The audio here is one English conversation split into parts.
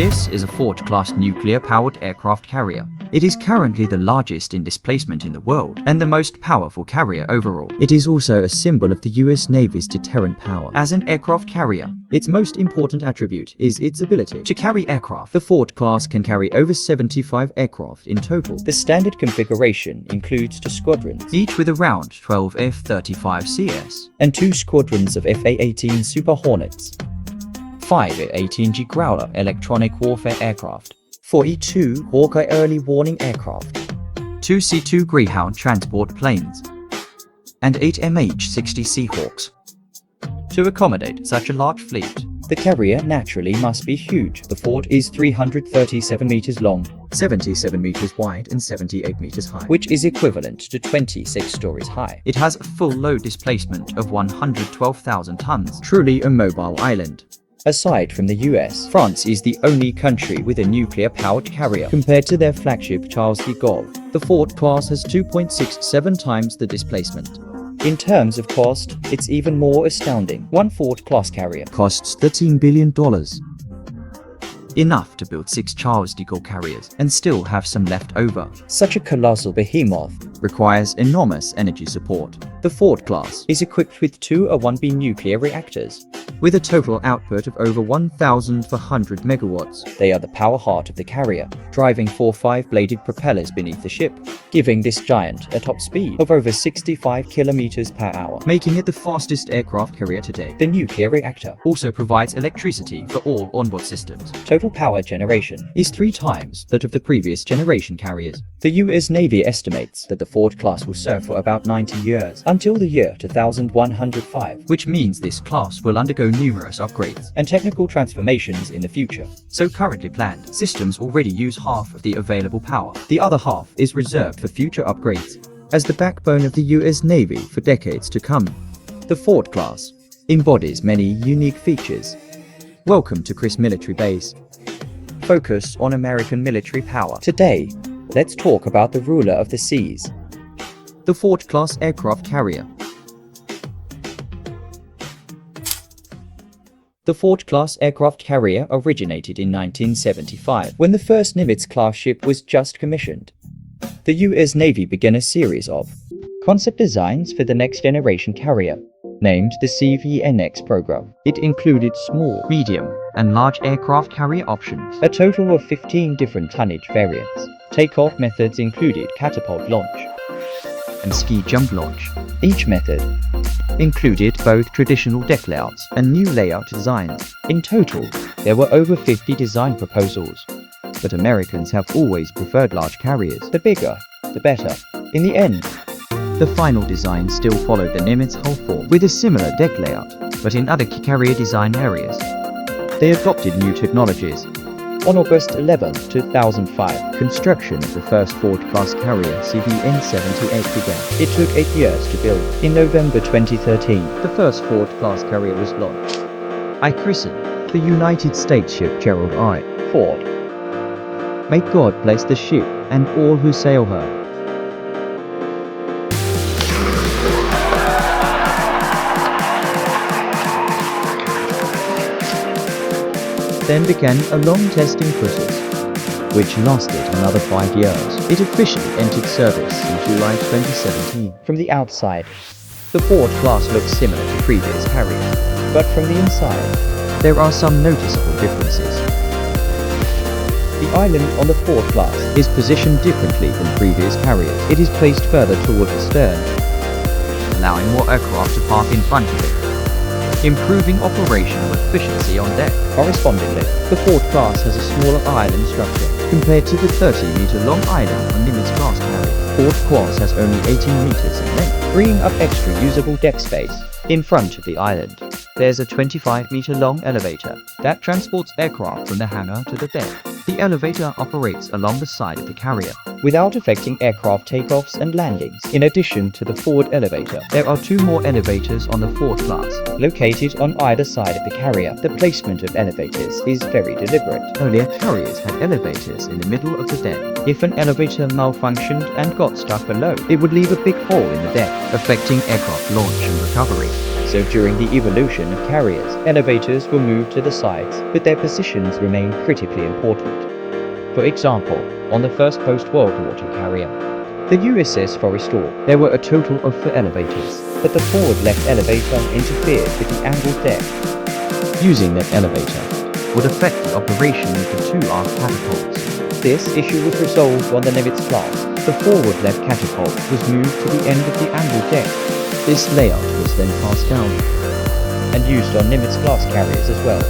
This is a Ford-class nuclear-powered aircraft carrier. It is currently the largest in displacement in the world and the most powerful carrier overall. It is also a symbol of the US Navy's deterrent power. As an aircraft carrier, its most important attribute is its ability to carry aircraft. The Ford class can carry over 75 aircraft in total. The standard configuration includes 2 squadrons, each with around 12 F-35CS, and 2 squadrons of F/A-18 Super Hornets, 5 F/A-18G Growler electronic warfare aircraft, 42 Hawkeye early warning aircraft, 2 C-2 Greyhound transport planes, and 8 MH-60 Seahawks. To accommodate such a large fleet, the carrier naturally must be huge. The Ford is 337 meters long, 77 meters wide and 78 meters high, which is equivalent to 26 stories high. It has a full load displacement of 112,000 tons, truly a mobile island. Aside from the US, France is the only country with a nuclear-powered carrier. Compared to their flagship Charles de Gaulle, the Ford class has 2.67 times the displacement. In terms of cost, it's even more astounding. One Ford class carrier costs $13 billion. Enough to build 6 Charles de Gaulle carriers and still have some left over. Such a colossal behemoth requires enormous energy support. The Ford class is equipped with 2 A-1B nuclear reactors, with a total output of over 1,400 megawatts. They are the power heart of the carrier, driving 4 5-bladed propellers beneath the ship, giving this giant a top speed of over 65 kilometers per hour, making it the fastest aircraft carrier today. The nuclear reactor also provides electricity for all onboard systems. Total power generation is 3 times that of the previous generation carriers. The US Navy estimates that the Ford class will serve for about 90 years, until the year 2105, which means this class will undergo numerous upgrades and technical transformations in the future. So currently planned systems already use half of the available power. The other half is reserved for future upgrades as the backbone of the US Navy for decades to come. The Ford class embodies many unique features. Welcome to Chris Military Base. Focus on American military power. Today, let's talk about the ruler of the seas, the Ford class aircraft carrier. The Ford class aircraft carrier originated in 1975, when the first Nimitz-Class ship was just commissioned. The US Navy began a series of concept designs for the next generation carrier, named the CVNX program. It included small, medium, and large aircraft carrier options, a total of 15 different tonnage variants. Takeoff methods included catapult launch and ski jump launch. Each method included both traditional deck layouts and new layout designs. In total, there were over 50 design proposals, but Americans have always preferred large carriers. The bigger, the better. In the end, the final design still followed the Nimitz hull form with a similar deck layout, but in other carrier design areas. They adopted new technologies. On August 11, 2005, construction of the first Ford-class carrier CVN-78 began. It took 8 years to build. In November 2013, the first Ford-class carrier was launched. I christened the United States ship Gerald R. Ford. May God bless the ship and all who sail her. Then began a long testing process, which lasted another 5 years. It officially entered service in July 2017. From the outside, the Ford class looks similar to previous carriers, but from the inside, there are some noticeable differences. The island on the Ford class is positioned differently than previous carriers. It is placed further toward the stern, allowing more aircraft to park in front of it, improving operational efficiency on deck. Correspondingly, the Ford class has a smaller island structure compared to the 30-meter-long island on Nimitz-Class carriers. Ford class has only 18 meters in length, freeing up extra usable deck space. In front of the island, there's a 25-meter-long elevator that transports aircraft from the hangar to the deck. The elevator operates along the side of the carrier, without affecting aircraft takeoffs and landings. In addition to the forward elevator, there are 2 more elevators on the Ford class, located on either side of the carrier. The placement of elevators is very deliberate. Earlier carriers had elevators in the middle of the deck. If an elevator malfunctioned and got stuck below, it would leave a big hole in the deck, affecting aircraft launch and recovery. So during the evolution of carriers, elevators were moved to the sides, but their positions remained critically important. For example, on the first post-World War II carrier, the USS Gerald R, there were a total of 4 elevators, but the forward-left elevator interfered with the angled deck. Using that elevator would affect the operation of the 2 aft catapults. This issue was resolved on the Nimitz-Class. The forward-left catapult was moved to the end of the angled deck. This layout was then passed down and used on Nimitz-Class carriers as well.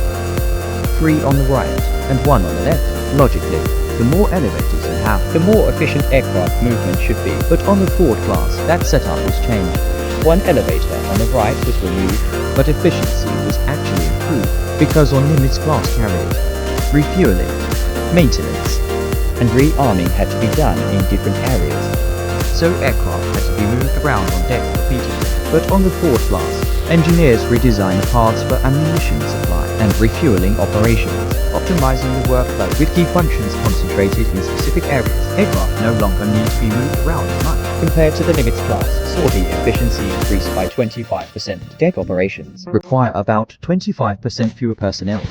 3 on the right and 1 on the left. Logically, the more elevators you have, the more efficient aircraft movement should be. But on the Ford class, that setup was changed. 1 elevator on the right was removed, but efficiency was actually improved because on Nimitz-Class carriers, refueling, maintenance, and rearming had to be done in different areas. So aircraft had to be moved around on deck repeatedly. But on the Ford class, engineers redesigned the paths for ammunition supply and refueling operations, optimizing the workflow with key functions concentrated in specific areas. Aircraft no longer need to be moved around as much. Compared to the Nimitz-Class, sortie efficiency increased by 25%. Deck operations require about 25% fewer personnel.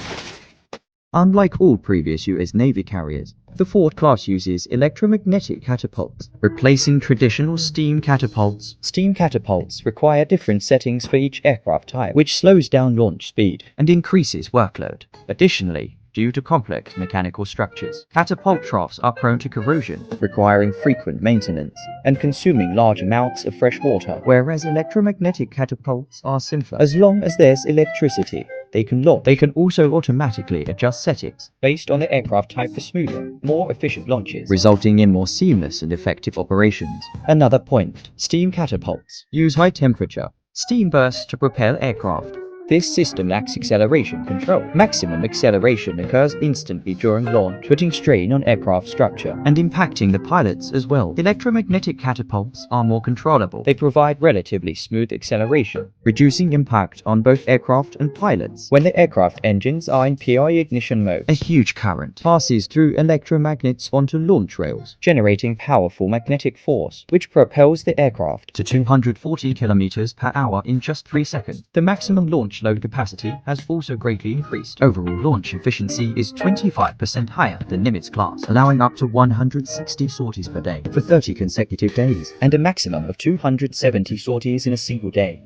Unlike all previous US Navy carriers, the Ford class uses electromagnetic catapults, replacing traditional steam catapults. Steam catapults require different settings for each aircraft type, which slows down launch speed and increases workload. Additionally, due to complex mechanical structures, catapult troughs are prone to corrosion, requiring frequent maintenance and consuming large amounts of fresh water, whereas electromagnetic catapults are simpler. As long as there's electricity, they can launch. They can also automatically adjust settings based on the aircraft type for smoother, more efficient launches, resulting in more seamless and effective operations. Another point, steam catapults use high temperature steam bursts to propel aircraft. This system lacks acceleration control. Maximum acceleration occurs instantly during launch, putting strain on aircraft structure and impacting the pilots as well. Electromagnetic catapults are more controllable. They provide relatively smooth acceleration, reducing impact on both aircraft and pilots. When the aircraft engines are in PI ignition mode, a huge current passes through electromagnets onto launch rails, generating powerful magnetic force, which propels the aircraft to 240 kilometers per hour in just 3 seconds. The maximum launch load capacity has also greatly increased. Overall launch efficiency is 25% higher than Nimitz-Class, allowing up to 160 sorties per day for 30 consecutive days, and a maximum of 270 sorties in a single day.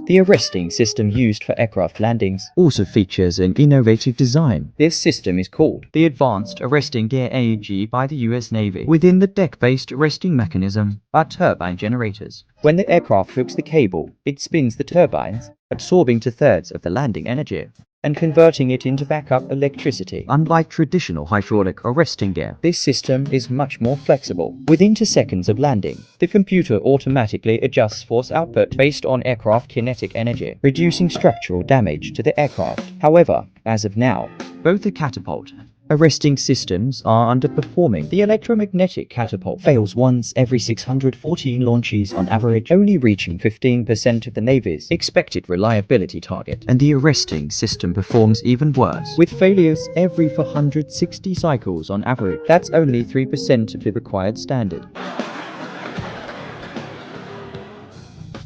The arresting system used for aircraft landings also features an innovative design. This system is called the Advanced Arresting Gear AEG by the US Navy. Within the deck-based arresting mechanism are turbine generators. When the aircraft hooks the cable, it spins the turbines, absorbing 2/3 of the landing energy and converting it into backup electricity. Unlike traditional hydraulic arresting gear, this system is much more flexible. Within 2 seconds of landing, the computer automatically adjusts force output based on aircraft kinetic energy, reducing structural damage to the aircraft. However, as of now, both the catapult arresting systems are underperforming. The electromagnetic catapult fails once every 614 launches on average, only reaching 15% of the Navy's expected reliability target. And the arresting system performs even worse, with failures every 460 cycles on average. That's only 3% of the required standard.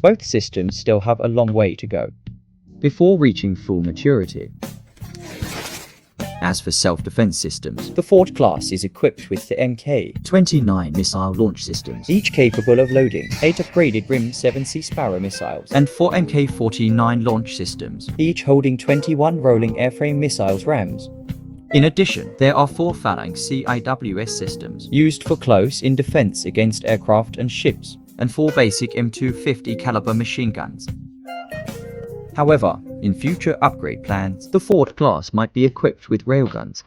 Both systems still have a long way to go before reaching full maturity. As for self-defense systems, the Ford class is equipped with the Mk-29 missile launch systems, each capable of loading 8 upgraded RIM 7C Sparrow missiles and 4 Mk-49 launch systems, each holding 21 rolling airframe missiles rams. In addition, there are 4 Phalanx CIWS systems used for close-in defense against aircraft and ships, and 4 basic M250 caliber machine guns. However, in future upgrade plans, the Ford class might be equipped with railguns,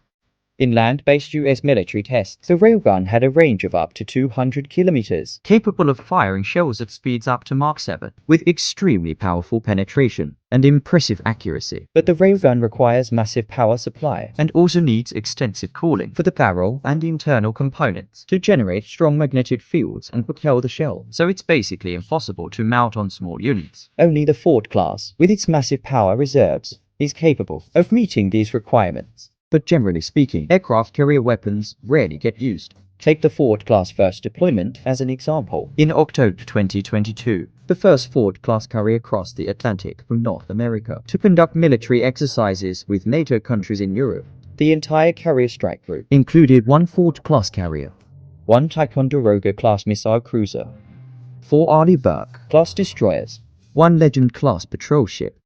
In land-based US military tests, the railgun had a range of up to 200 kilometers, capable of firing shells at speeds up to Mach 7, with extremely powerful penetration and impressive accuracy. But the railgun requires massive power supply and also needs extensive cooling for the barrel and internal components to generate strong magnetic fields and propel the shell, so it's basically impossible to mount on small units. Only the Ford class, with its massive power reserves, is capable of meeting these requirements. But generally speaking, aircraft carrier weapons rarely get used. Take the Ford-class first deployment as an example. In October 2022, the first Ford-class carrier crossed the Atlantic from North America to conduct military exercises with NATO countries in Europe. The entire carrier strike group included one Ford-class carrier, one Ticonderoga-class missile cruiser, 4 Arleigh Burke-class destroyers, one Legend-class patrol ship,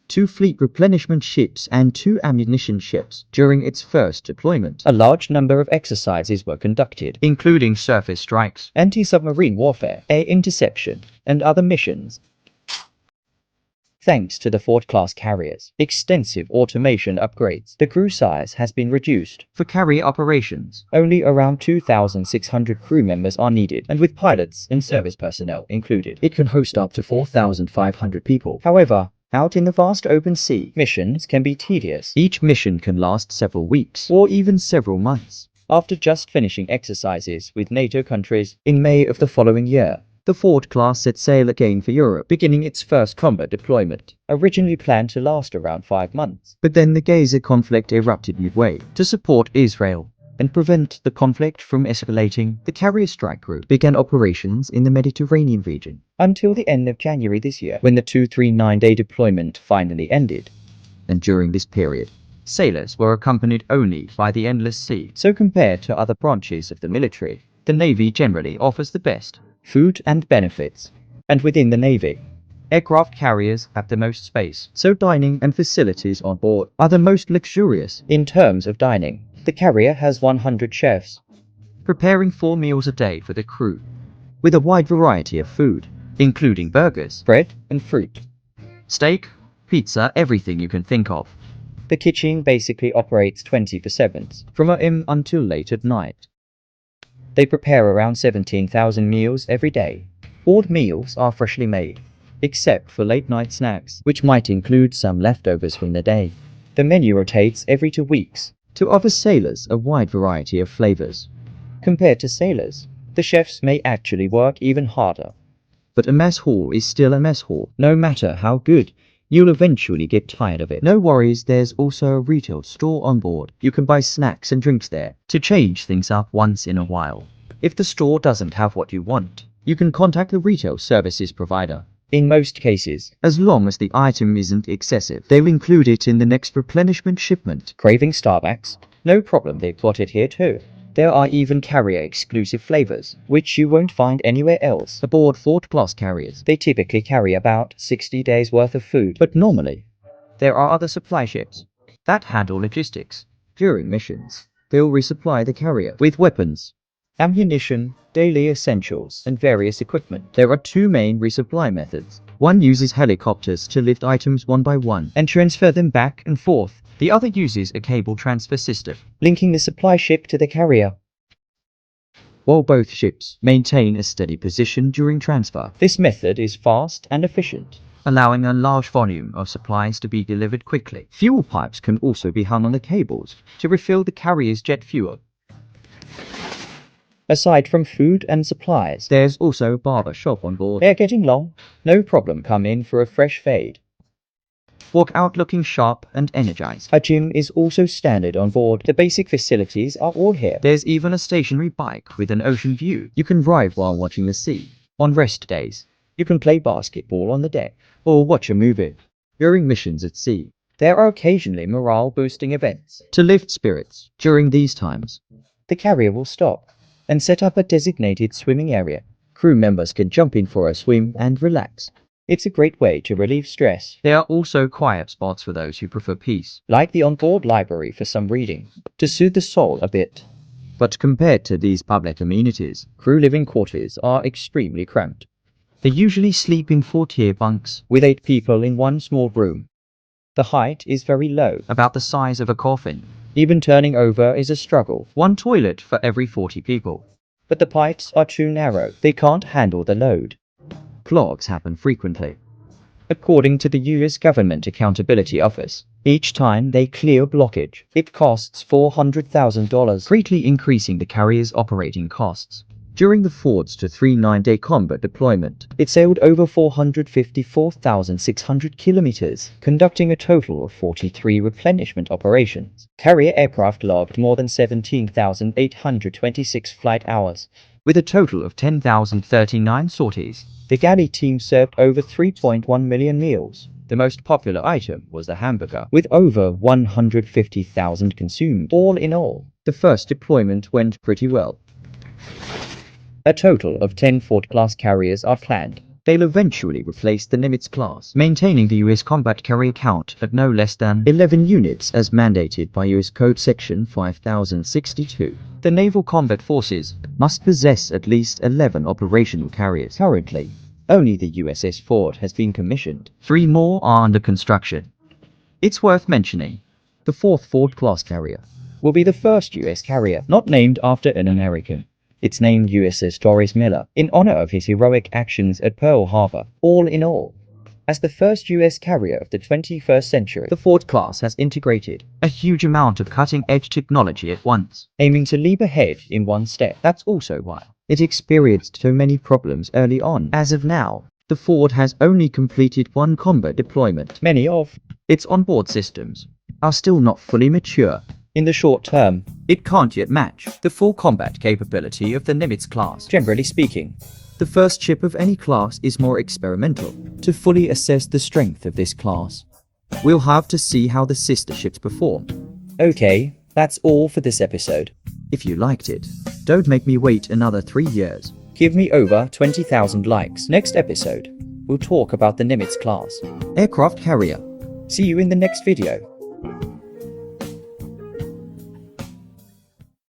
2 fleet replenishment ships and 2 ammunition ships. During its first deployment, a large number of exercises were conducted, including surface strikes, anti-submarine warfare, air interception, and other missions. Thanks to the Ford-class carriers' extensive automation upgrades, the crew size has been reduced. For carrier operations, only around 2,600 crew members are needed, and with pilots and service personnel included, it can host up to 4,500 people. However, out in the vast open sea, missions can be tedious. Each mission can last several weeks, or even several months. After just finishing exercises with NATO countries, in May of the following year, the Ford class set sail again for Europe, beginning its first combat deployment, originally planned to last around 5 months. But then the Gaza conflict erupted midway. To support Israel and prevent the conflict from escalating, the carrier strike group began operations in the Mediterranean region until the end of January this year, when the 239-day deployment finally ended. And during this period, sailors were accompanied only by the endless sea. So compared to other branches of the military, the Navy generally offers the best food and benefits. And within the Navy, aircraft carriers have the most space, so dining and facilities on board are the most luxurious. In terms of dining, the carrier has 100 chefs, preparing 4 meals a day for the crew, with a wide variety of food, including burgers, bread, and fruit, steak, pizza, everything you can think of. The kitchen basically operates 24/7, from AM until late at night. They prepare around 17,000 meals every day. All meals are freshly made, except for late-night snacks, which might include some leftovers from the day. The menu rotates every 2 weeks to offer sailors a wide variety of flavors. Compared to sailors, the chefs may actually work even harder. But a mess hall is still a mess hall. No matter how good, you'll eventually get tired of it. No worries, there's also a retail store on board. You can buy snacks and drinks there to change things up once in a while. If the store doesn't have what you want, you can contact the retail services provider. In most cases, as long as the item isn't excessive, they'll include it in the next replenishment shipment. Craving Starbucks? No problem, they've got it here too. There are even carrier-exclusive flavors, which you won't find anywhere else. Aboard Ford-class carriers, they typically carry about 60 days worth of food. But normally, there are other supply ships that handle logistics. During missions, they'll resupply the carrier with weapons, ammunition, daily essentials, and various equipment. There are 2 main resupply methods. One uses helicopters to lift items one by one and transfer them back and forth. The other uses a cable transfer system, linking the supply ship to the carrier, while both ships maintain a steady position during transfer. This method is fast and efficient, allowing a large volume of supplies to be delivered quickly. Fuel pipes can also be hung on the cables to refill the carrier's jet fuel. Aside from food and supplies, there's also a barber shop on board. Hair getting long? No problem, come in for a fresh fade. Walk out looking sharp and energized. A gym is also standard on board. The basic facilities are all here. There's even a stationary bike with an ocean view. You can ride while watching the sea. On rest days, you can play basketball on the deck or watch a movie. During missions at sea, there are occasionally morale-boosting events to lift spirits. During these times, the carrier will stop and set up a designated swimming area. Crew members can jump in for a swim and relax. It's a great way to relieve stress. There are also quiet spots for those who prefer peace, like the onboard library for some reading, to soothe the soul a bit. But compared to these public amenities, crew living quarters are extremely cramped. They usually sleep in 4-tier bunks, with 8 people in one small room. The height is very low, about the size of a coffin. Even turning over is a struggle. One toilet for every 40 people. But the pipes are too narrow. They can't handle the load. Clogs happen frequently. According to the US Government Accountability Office, each time they clear a blockage, it costs $400,000, greatly increasing the carrier's operating costs. During the 4-to-3 9-day combat deployment, it sailed over 454,600 kilometers, conducting a total of 43 replenishment operations. Carrier aircraft logged more than 17,826 flight hours, with a total of 10,039 sorties. The galley team served over 3.1 million meals. The most popular item was the hamburger, with over 150,000 consumed. All in all, the first deployment went pretty well. A total of 10 Ford-class carriers are planned. They'll eventually replace the Nimitz-Class, maintaining the U.S. combat carrier count at no less than 11 units as mandated by U.S. Code Section 5062. The naval combat forces must possess at least 11 operational carriers. Currently, only the USS Ford has been commissioned. 3 more are under construction. It's worth mentioning, the 4th Ford-class carrier will be the first U.S. carrier not named after an American. It's named USS Doris Miller in honor of his heroic actions at Pearl Harbor. All in all, as the first U.S. carrier of the 21st century, the Ford class has integrated a huge amount of cutting-edge technology at once, aiming to leap ahead in one step. That's also why it experienced so many problems early on. As of now, the Ford has only completed 1 combat deployment. Many of its onboard systems are still not fully mature. In the short term, it can't yet match the full combat capability of the Nimitz-Class. Generally speaking, the first ship of any class is more experimental. To fully assess the strength of this class, we'll have to see how the sister ships perform. Okay, that's all for this episode. If you liked it, don't make me wait another 3 years. Give me over 20,000 likes. Next episode, we'll talk about the Nimitz-Class aircraft carrier. See you in the next video.